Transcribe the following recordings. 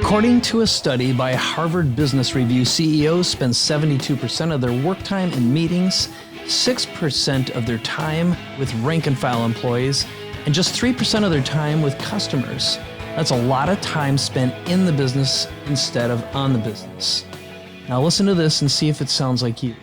According to a study by Harvard Business Review, CEOs spend 72% of their work time in meetings, 6% of their time with rank and file employees, and just 3% of their time with customers. That's a lot of time spent in the business instead of on the business. Now listen to this and see if it sounds like you.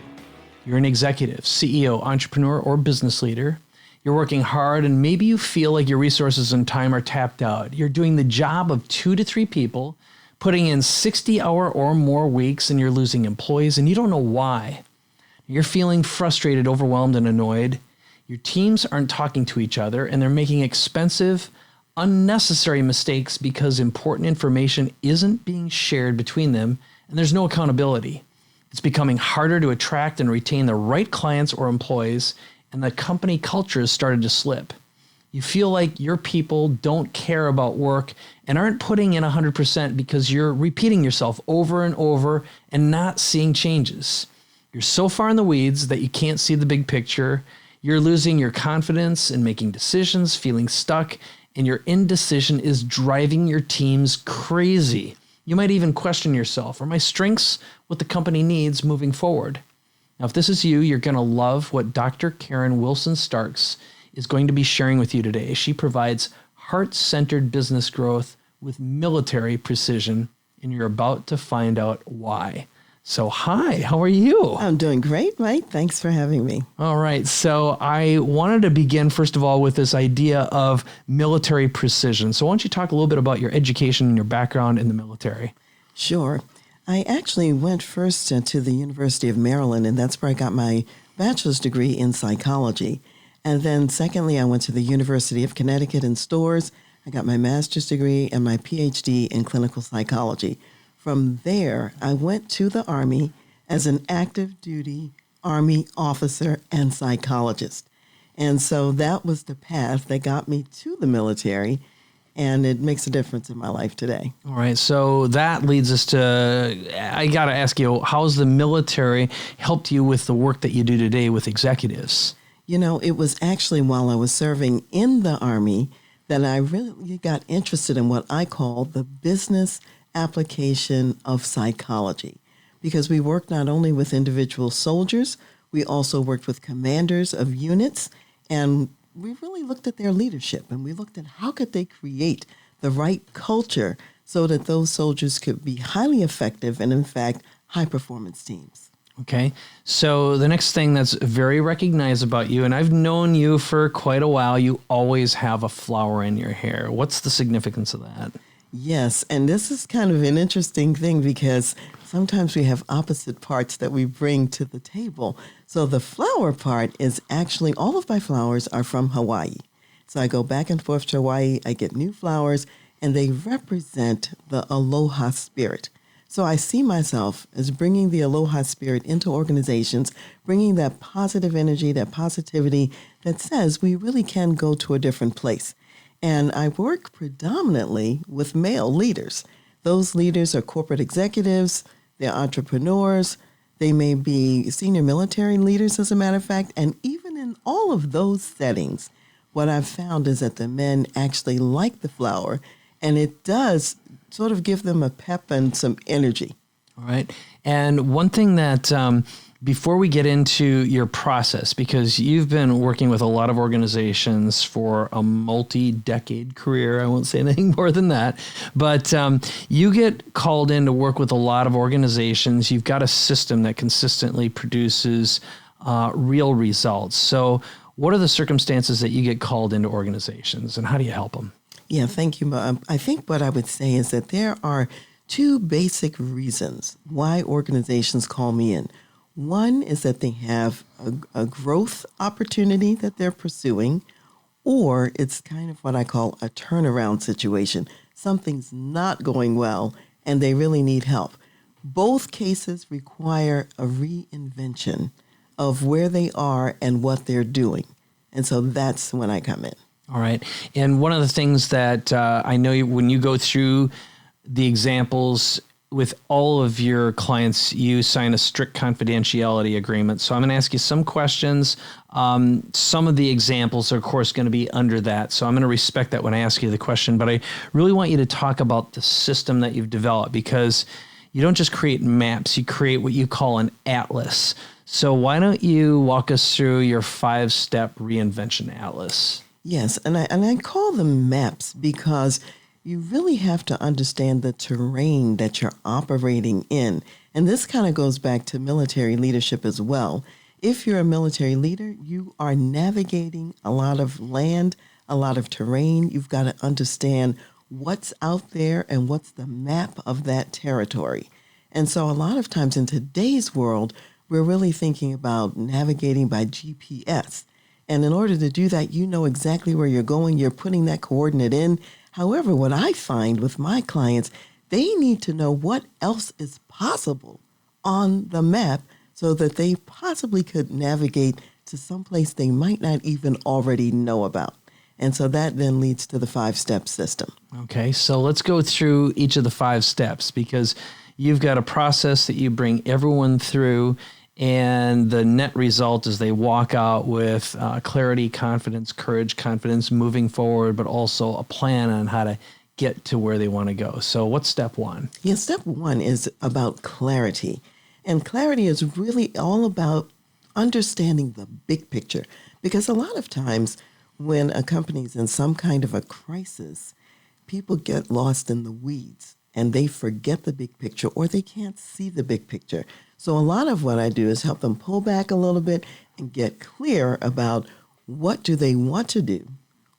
You're an executive, CEO, entrepreneur, or business leader. You're working hard and maybe you feel like your resources and time are tapped out. You're doing the job of 2 to 3 people, putting in 60-hour or more weeks, and you're losing employees and you don't know why. You're feeling frustrated, overwhelmed, and annoyed. Your teams aren't talking to each other and they're making expensive, unnecessary mistakes because important information isn't being shared between them and there's no accountability. It's becoming harder to attract and retain the right clients or employees, and the company culture has started to slip. You feel like your people don't care about work and aren't putting in 100% because you're repeating yourself over and over and not seeing changes. You're so far in the weeds that you can't see the big picture. You're losing your confidence in making decisions, feeling stuck, and your indecision is driving your teams crazy. You might even question yourself, are my strengths what the company needs moving forward? Now, if this is you, you're going to love what Dr. Karen Wilson Starks is going to be sharing with you today. She provides heart-centered business growth with military precision, and you're about to find out why. So hi, how are you? I'm doing great, Mike. Thanks for having me. All right. So I wanted to begin, first of all, with this idea of military precision. So why don't you talk a little bit about your education and your background in the military? Sure. I actually went first to the University of Maryland, and that's where I got my bachelor's degree in psychology. And then secondly, I went to the University of Connecticut in Storrs. I got my master's degree and my PhD in clinical psychology. From there, I went to the Army as an active duty Army officer and psychologist. And so that was the path that got me to the military, and it makes a difference in my life today. All right. So that leads us to, I got to ask you, how's the military helped you with the work that you do today with executives? You know, it was actually while I was serving in the Army that I really got interested in what I call the business application of psychology, because we worked not only with individual soldiers, we also worked with commanders of units, and we really looked at their leadership, and we looked at how could they create the right culture so that those soldiers could be highly effective and, in fact, high-performance teams. Okay. So the next thing that's very recognized about you, and I've known you for quite a while, you always have a flower in your hair. What's the significance of that? Yes, and this is kind of an interesting thing because sometimes we have opposite parts that we bring to the table. So the flower part is actually, all of my flowers are from Hawaii. So I go back and forth to Hawaii, I get new flowers, and they represent the aloha spirit. So I see myself as bringing the aloha spirit into organizations, bringing that positive energy, that positivity that says we really can go to a different place. And I work predominantly with male leaders. Those leaders are corporate executives, they're entrepreneurs, they may be senior military leaders, as a matter of fact. And even in all of those settings, what I've found is that the men actually like the flower, and it does sort of give them a pep and some energy. All right. And one thing that, before we get into your process, because you've been working with a lot of organizations for a multi-decade career, I won't say anything more than that, but you get called in to work with a lot of organizations. You've got a system that consistently produces real results. So what are the circumstances that you get called into organizations, and how do you help them? Yeah, thank you. I think what I would say is that there are 2 basic reasons why organizations call me in. One is that they have a growth opportunity that they're pursuing, or it's kind of what I call a turnaround situation. Something's not going well and they really need help. Both cases require a reinvention of where they are and what they're doing. And so that's when I come in. All right. And one of the things that I know when you go through the examples with all of your clients, you sign a strict confidentiality agreement. So I'm going to ask you some questions. Some of the examples are, of course, going to be under that. So I'm going to respect that when I ask you the question. But I really want you to talk about the system that you've developed, because you don't just create maps, you create what you call an atlas. So why don't you walk us through your 5-step reinvention atlas? Yes, and I call them maps because you really have to understand the terrain that you're operating in. And this kind of goes back to military leadership as well. If you're a military leader, you are navigating a lot of land, a lot of terrain. You've got to understand what's out there and what's the map of that territory. And so a lot of times in today's world, we're really thinking about navigating by GPS. And in order to do that, you know exactly where you're going. You're putting that coordinate in. However, what I find with my clients, they need to know what else is possible on the map so that they possibly could navigate to someplace they might not even already know about. And so that then leads to the 5-step system. Okay, so let's go through each of the 5 steps, because you've got a process that you bring everyone through, and the net result is they walk out with clarity, confidence, courage, confidence, moving forward, but also a plan on how to get to where they want to go. So what's step 1? Yeah, step 1 is about clarity. And clarity is really all about understanding the big picture. Because a lot of times when a company is in some kind of a crisis, people get lost in the weeds and they forget the big picture, or they can't see the big picture. So a lot of what I do is help them pull back a little bit and get clear about what do they want to do?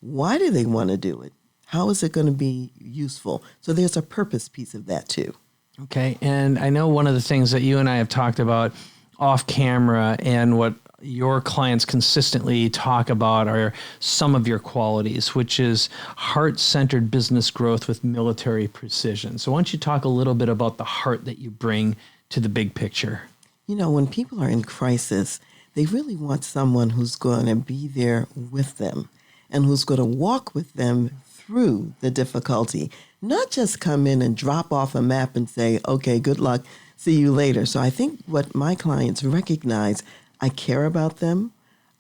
Why do they want to do it? How is it going to be useful? So there's a purpose piece of that too. Okay, and I know one of the things that you and I have talked about off camera, and what your clients consistently talk about, are some of your qualities, which is heart-centered business growth with military precision. So why don't you talk a little bit about the heart that you bring to the big picture? You know, when people are in crisis, they really want someone who's going to be there with them and who's going to walk with them through the difficulty, not just come in and drop off a map and say, okay, good luck, see you later. So I think what my clients recognize, I care about them.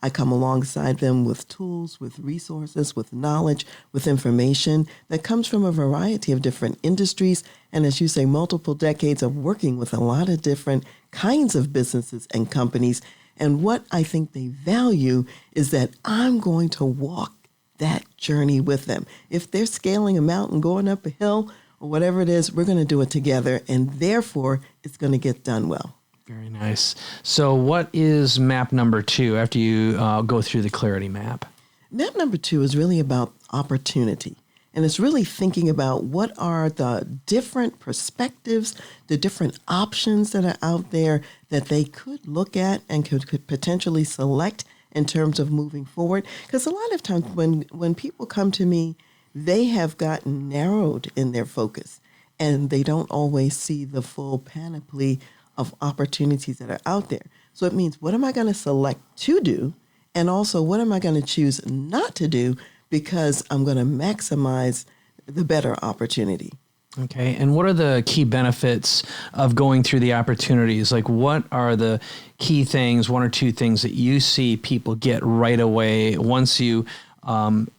I come alongside them with tools, with resources, with knowledge, with information that comes from a variety of different industries. And as you say, multiple decades of working with a lot of different kinds of businesses and companies. And what I think they value is that I'm going to walk that journey with them. If they're scaling a mountain, going up a hill, or whatever it is, we're going to do it together. And therefore, it's going to get done well. Very nice. So what is map number 2 after you go through the clarity map? Map number 2 is really about opportunity. And it's really thinking about what are the different perspectives, the different options that are out there that they could look at and could potentially select in terms of moving forward. Because a lot of times when people come to me, they have gotten narrowed in their focus, and they don't always see the full panoply of opportunities that are out there. So it means, what am I going to select to do? And also, what am I going to choose not to do, because I'm going to maximize the better opportunity? Okay. And what are the key benefits of going through the opportunities? Like, what are the key things, 1 or 2 things that you see people get right away once you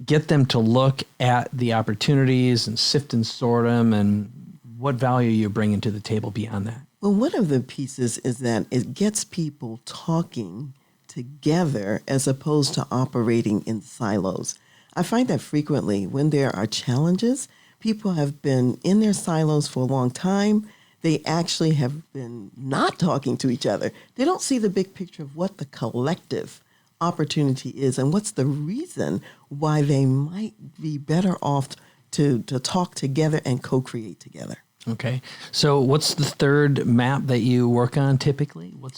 get them to look at the opportunities and sift and sort them, and what value you bring into the table beyond that? Well, one of the pieces is that it gets people talking together as opposed to operating in silos. I find that frequently when there are challenges, people have been in their silos for a long time. They actually have been not talking to each other. They don't see the big picture of what the collective opportunity is and what's the reason why they might be better off to talk together and co-create together. Okay. So what's the third map that you work on typically? What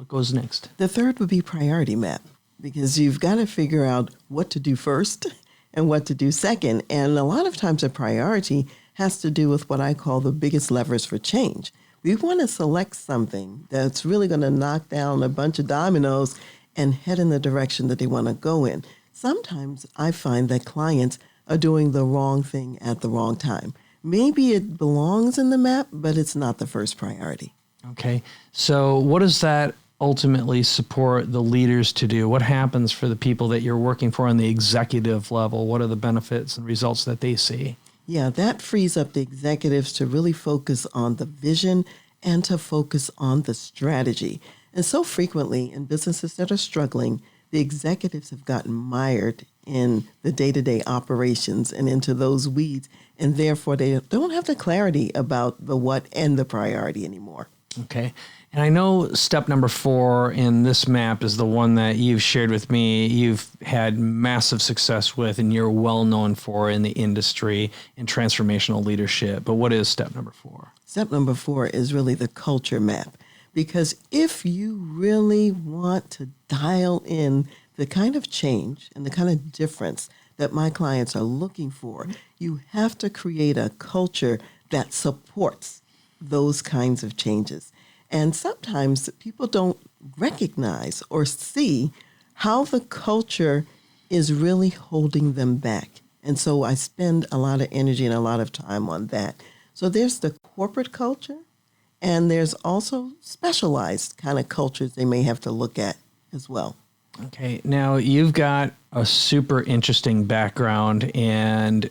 goes next? The third would be priority map, because you've got to figure out what to do first and what to do second. And a lot of times a priority has to do with what I call the biggest levers for change. We want to select something that's really going to knock down a bunch of dominoes and head in the direction that they want to go in. Sometimes I find that clients are doing the wrong thing at the wrong time. maybe it belongs in the map, but it's not the first priority. Okay. So what does that ultimately support the leaders to do? What happens for the people that you're working for on the executive level? What are the benefits and results that they see? Yeah, that frees up the executives to really focus on the vision and to focus on the strategy. And so frequently in businesses that are struggling, the executives have gotten mired in the day-to-day operations and into those weeds, and therefore they don't have the clarity about the what and the priority anymore. Okay. And I know step number 4 in this map is the one that you've shared with me. You've had massive success with, and you're well known for in the industry in transformational leadership. But what is step number 4? Step number 4 is really the culture map. Because if you really want to dial in the kind of change and the kind of difference that my clients are looking for, you have to create a culture that supports those kinds of changes. And sometimes people don't recognize or see how the culture is really holding them back. And so I spend a lot of energy and a lot of time on that. So there's the corporate culture, and there's also specialized kind of cultures they may have to look at as well. Okay. Now, you've got a super interesting background, and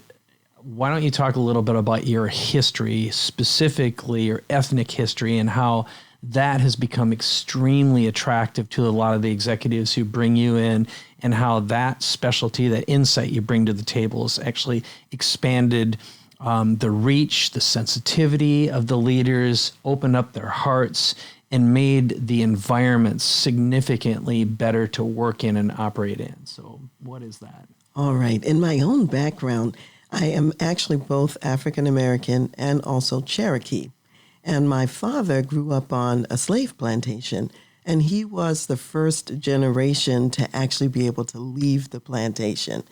why don't you talk a little bit about your history, specifically your ethnic history, and how that has become extremely attractive to a lot of the executives who bring you in, and how that specialty, that insight you bring to the table has actually expanded the reach, the sensitivity of the leaders, opened up their hearts, and made the environment significantly better to work in and operate in. So what is that? All right. In my own background, I am actually both African American and also Cherokee. And my father grew up on a slave plantation, and he was the first generation to actually be able to leave the plantation.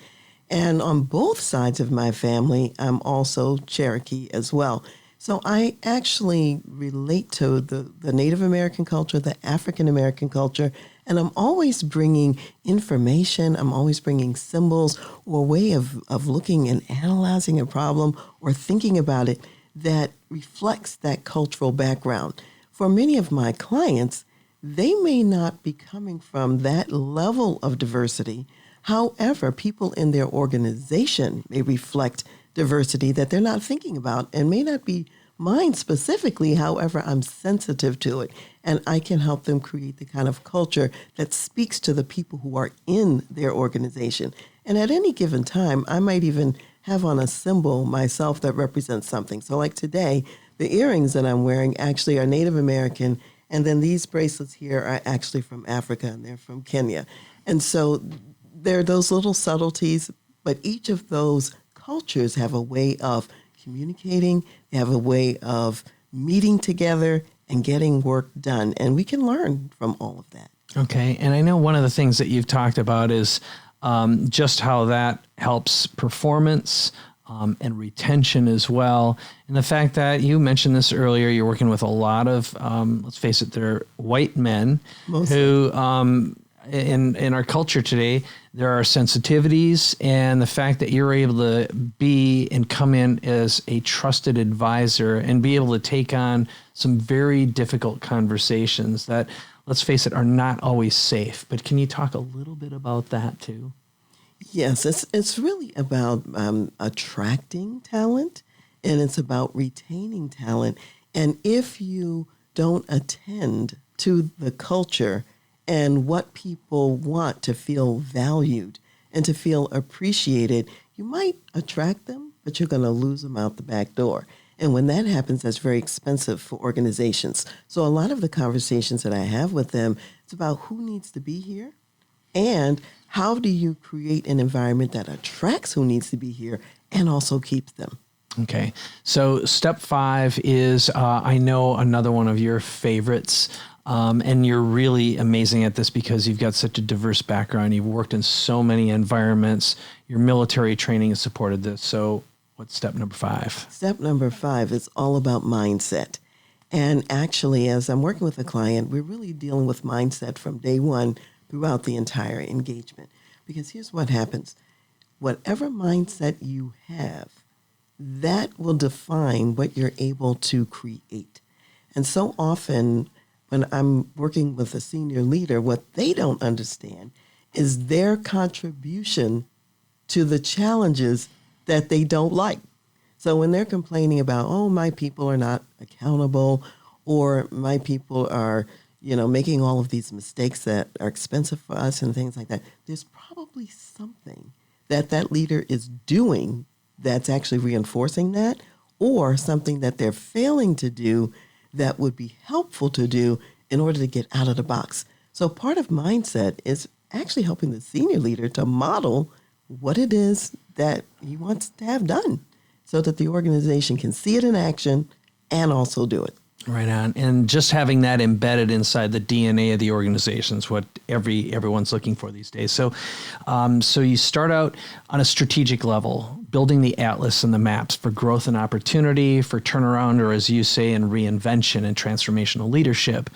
And on both sides of my family, I'm also Cherokee as well. So I actually relate to the Native American culture, the African American culture, and I'm always bringing information, I'm always bringing symbols or a way of looking and analyzing a problem or thinking about it that reflects that cultural background. For many of my clients, they may not be coming from that level of diversity. However, people in their organization may reflect diversity that they're not thinking about and may not be mine specifically. However, I'm sensitive to it, and I can help them create the kind of culture that speaks to the people who are in their organization. And at any given time, I might even have on a symbol myself that represents something. So like today, the earrings that I'm wearing actually are Native American, and then these bracelets here are actually from Africa, and they're from Kenya. And so there are those little subtleties, but each of those cultures have a way of communicating, they have a way of meeting together and getting work done. And we can learn from all of that. Okay. And I know one of the things that you've talked about is just how that helps performance and retention as well. And the fact that you mentioned this earlier, you're working with a lot of, let's face it, they're white men who, in our culture today, there are sensitivities, and the fact that you're able to be and come in as a trusted advisor and be able to take on some very difficult conversations that, let's face it, are not always safe. But can you talk a little bit about that too? Yes, it's really about attracting talent, and it's about retaining talent. And if you don't attend to the culture and what people want to feel valued and to feel appreciated, you might attract them, but you're going to lose them out the back door. And when that happens, that's very expensive for organizations. So a lot of the conversations that I have with them, it's about who needs to be here and how do you create an environment that attracts who needs to be here and also keeps them. Okay. So step 5 is, I know, another one of your favorites. And you're really amazing at this because you've got such a diverse background. You've worked in so many environments. Your military training has supported this. So what's step number 5? Step number 5 is all about mindset. And actually, as I'm working with a client, we're really dealing with mindset from day one throughout the entire engagement. Because here's what happens. Whatever mindset you have that will define what you're able to create. And so often when I'm working with a senior leader, what they don't understand is their contribution to the challenges that they don't like. So when they're complaining about, oh, my people are not accountable, or my people are, making all of these mistakes that are expensive for us and things like that, there's probably something that that leader is doing that's actually reinforcing that, or something that they're failing to do that would be helpful to do in order to get out of the box. So part of mindset is actually helping the senior leader to model what it is that he wants to have done so that the organization can see it in action and also do it. Right on. And just having that embedded inside the DNA of the organization is what everyone's looking for these days. So you start out on a strategic level, building the atlas and the maps for growth and opportunity, for turnaround, or as you say, in reinvention and transformational leadership.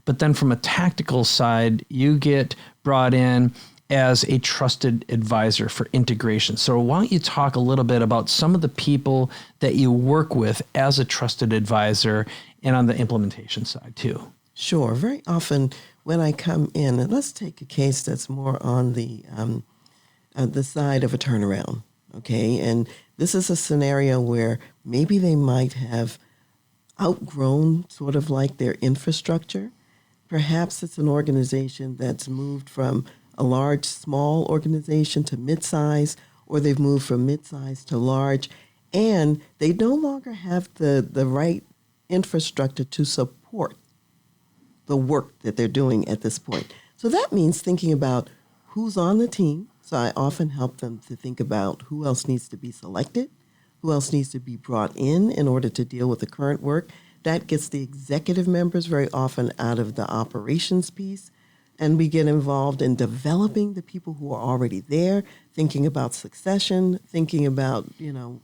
But then from a tactical side, you get brought in as a trusted advisor for integration. So why don't you talk a little bit about some of the people that you work with as a trusted advisor and on the implementation side too? Sure. Very often when I come in, and let's take a case that's more on the side of a turnaround, okay? And this is a scenario where maybe they might have outgrown sort of like their infrastructure. Perhaps it's an organization that's moved from a large, small organization to mid-size, or they've moved from mid-size to large, and they no longer have the right infrastructure to support the work that they're doing at this point. So that means thinking about who's on the team. So I often help them to think about who else needs to be selected, who else needs to be brought in order to deal with the current work. That gets the executive members very often out of the operations piece. And we get involved in developing the people who are already there, thinking about succession, thinking about,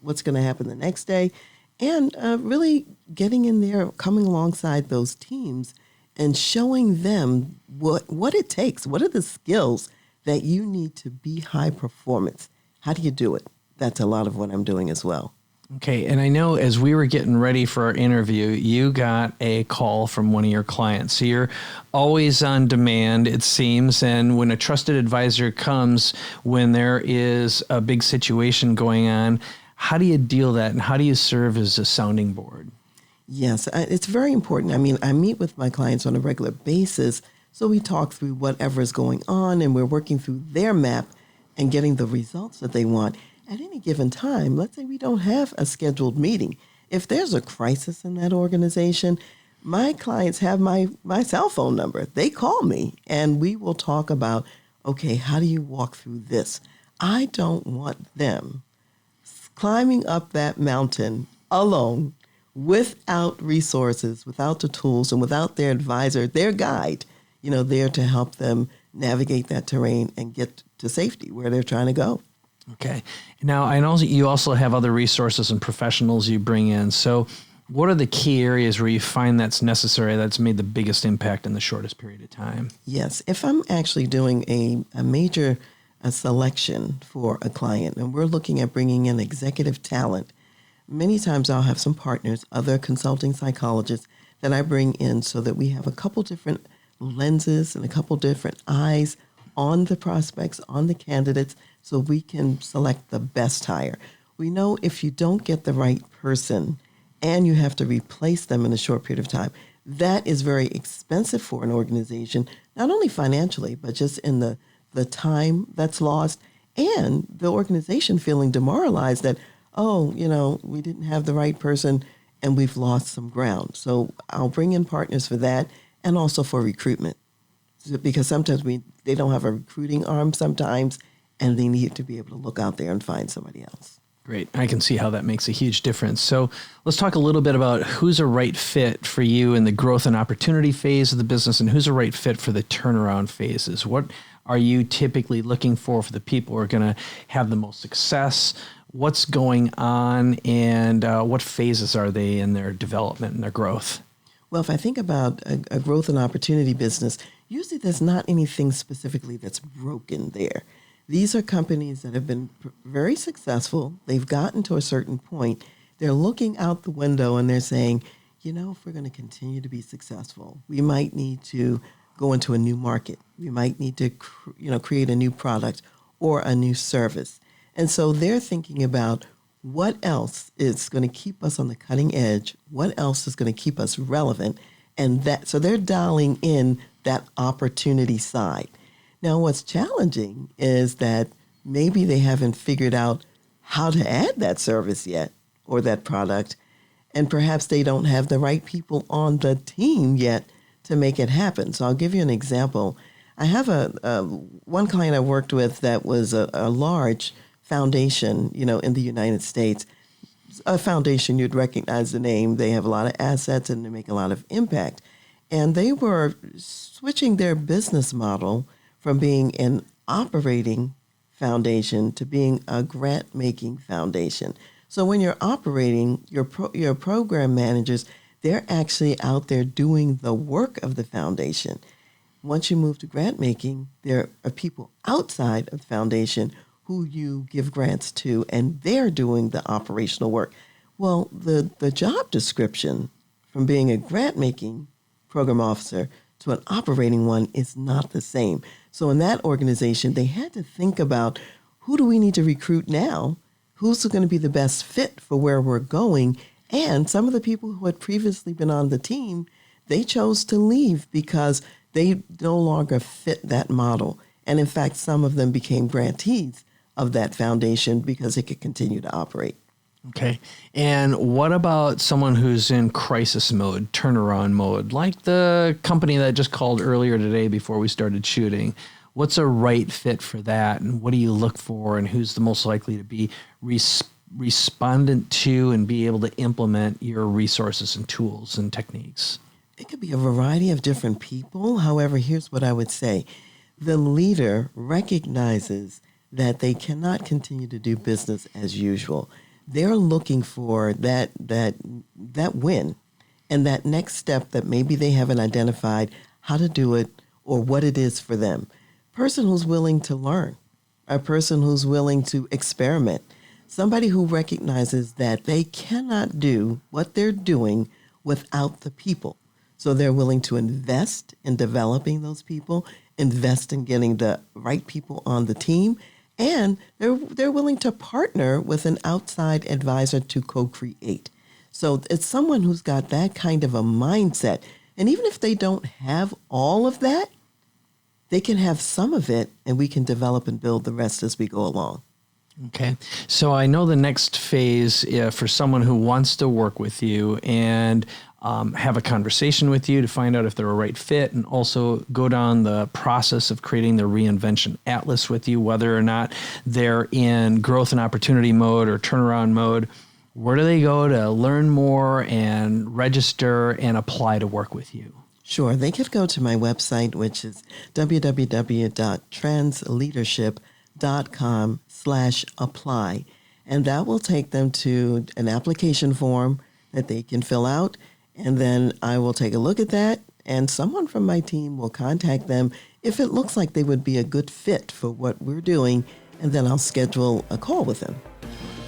what's going to happen the next day, and really getting in there, coming alongside those teams and showing them what it takes. What are the skills that you need to be high performance? How do you do it? That's a lot of what I'm doing as well. Okay, and I know as we were getting ready for our interview, you got a call from one of your clients. So you're always on demand, it seems, and when a trusted advisor comes, when there is a big situation going on, how do you deal with that, and how do you serve as a sounding board? Yes, it's very important. I mean, I meet with my clients on a regular basis, so we talk through whatever is going on, and we're working through their map and getting the results that they want. At any given time, let's say we don't have a scheduled meeting. If there's a crisis in that organization, my clients have my cell phone number. They call me and we will talk about, okay, how do you walk through this? I don't want them climbing up that mountain alone without resources, without the tools, and without their advisor, their guide, there to help them navigate that terrain and get to safety where they're trying to go. Okay. Now, I know you also have other resources and professionals you bring in. So what are the key areas where you find that's necessary, that's made the biggest impact in the shortest period of time? Yes. If I'm actually doing a major selection for a client and we're looking at bringing in executive talent, many times I'll have some partners, other consulting psychologists that I bring in so that we have a couple different lenses and a couple different eyes on the prospects, on the candidates, so we can select the best hire. We know if you don't get the right person and you have to replace them in a short period of time, that is very expensive for an organization, not only financially, but just in the time that's lost and the organization feeling demoralized that, we didn't have the right person and we've lost some ground. So I'll bring in partners for that and also for recruitment. Because sometimes they don't have a recruiting arm sometimes, and they need to be able to look out there and find somebody else. Great. I can see how that makes a huge difference. So let's talk a little bit about who's a right fit for you in the growth and opportunity phase of the business and who's a right fit for the turnaround phases. What are you typically looking for the people who are going to have the most success? What's going on, and what phases are they in their development and their growth? Well, if I think about a growth and opportunity business, usually there's not anything specifically that's broken there. These are companies that have been very successful. They've gotten to a certain point. They're looking out the window and they're saying, if we're going to continue to be successful, we might need to go into a new market. We might need to, create a new product or a new service. And so they're thinking about what else is going to keep us on the cutting edge, what else is going to keep us relevant, so they're dialing in that opportunity side. Now, what's challenging is that maybe they haven't figured out how to add that service yet or that product, and perhaps they don't have the right people on the team yet to make it happen. So I'll give you an example. I have one client I worked with that was a large foundation, in the United States. A foundation, you'd recognize the name. They have a lot of assets and they make a lot of impact. And they were switching their business model from being an operating foundation to being a grant-making foundation. So when you're operating, your program managers, they're actually out there doing the work of the foundation. Once you move to grant making, there are people outside of the foundation who you give grants to, and they're doing the operational work. Well, the job description from being a grant-making program officer to an operating one is not the same. So in that organization, they had to think about, who do we need to recruit now? Who's going to be the best fit for where we're going? And some of the people who had previously been on the team, they chose to leave because they no longer fit that model. And in fact, some of them became grantees of that foundation because it could continue to operate. Okay. And what about someone who's in crisis mode, turnaround mode, like the company that I just called earlier today before we started shooting? What's a right fit for that? And what do you look for? And who's the most likely to be respondent to and be able to implement your resources and tools and techniques? It could be a variety of different people. However, here's what I would say. The leader recognizes that they cannot continue to do business as usual. They're looking for that win and that next step that maybe they haven't identified how to do it or what it is for them. Person who's willing to learn, a person who's willing to experiment, somebody who recognizes that they cannot do what they're doing without the people. So they're willing to invest in developing those people, invest in getting the right people on the team, and they're willing to partner with an outside advisor to co-create. So it's someone who's got that kind of a mindset. And even if they don't have all of that, they can have some of it, and we can develop and build the rest as we go along. Okay. So I know the next phase for someone who wants to work with you and have a conversation with you to find out if they're a right fit, and also go down the process of creating the reinvention atlas with you, whether or not they're in growth and opportunity mode or turnaround mode. Where do they go to learn more and register and apply to work with you? Sure. They could go to my website, which is www.transleadership.com/apply. And that will take them to an application form that they can fill out. And then I will take a look at that, and someone from my team will contact them if it looks like they would be a good fit for what we're doing, and then I'll schedule a call with them.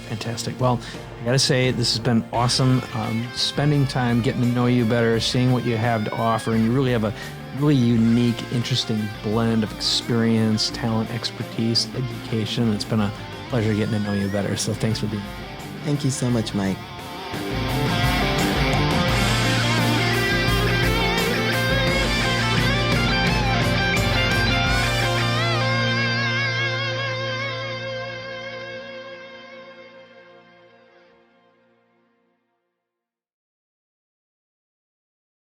Fantastic. Well, I got to say, this has been awesome. Spending time getting to know you better, seeing what you have to offer, and you really have a really unique, interesting blend of experience, talent, expertise, education. It's been a pleasure getting to know you better. So thanks for being here. Thank you so much, Mike.